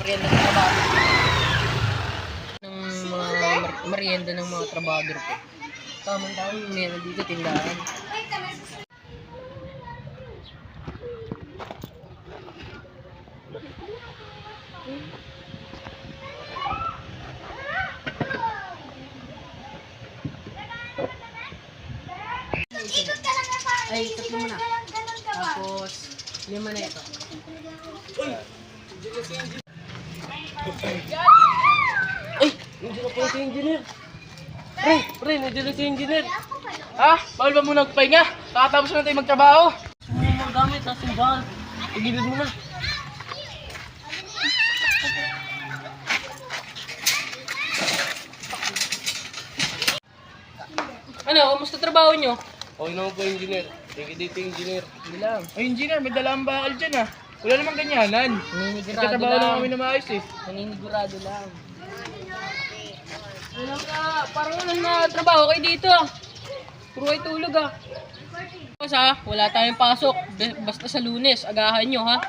merienda ng trabaho. Ng mga merienda ng mga trabador ko. Tamang-tamang meron dito tindahan. Ay, tatlo mo na. Tapos, 5 na ito. Ay! Nandiyan na pala si engineer. Pre, nandiyan na si engineer. Ha? Bawal ba muna magpahinga? Kakatapos na tayo magtrabaho. Gusto mo yung mga gamit, ha? Simbahan. Igilid mo na. Ano, kumusta trabaho nyo? Okay naman po, engineer. Thank you dito, engineer. Hindi lang. Ay, engineer, may dalang bakal dyan, ha? Wala namang ganyanan. Naninigurado Nagtatrabaho lang lang. kami na maayos, eh. Naninigurado lang. Walang parang walang na trabaho kayo dito. Puro kayo tulog ah. Tapos ha, wala tayong pasok. Basta sa Lunes, agahan nyo ha.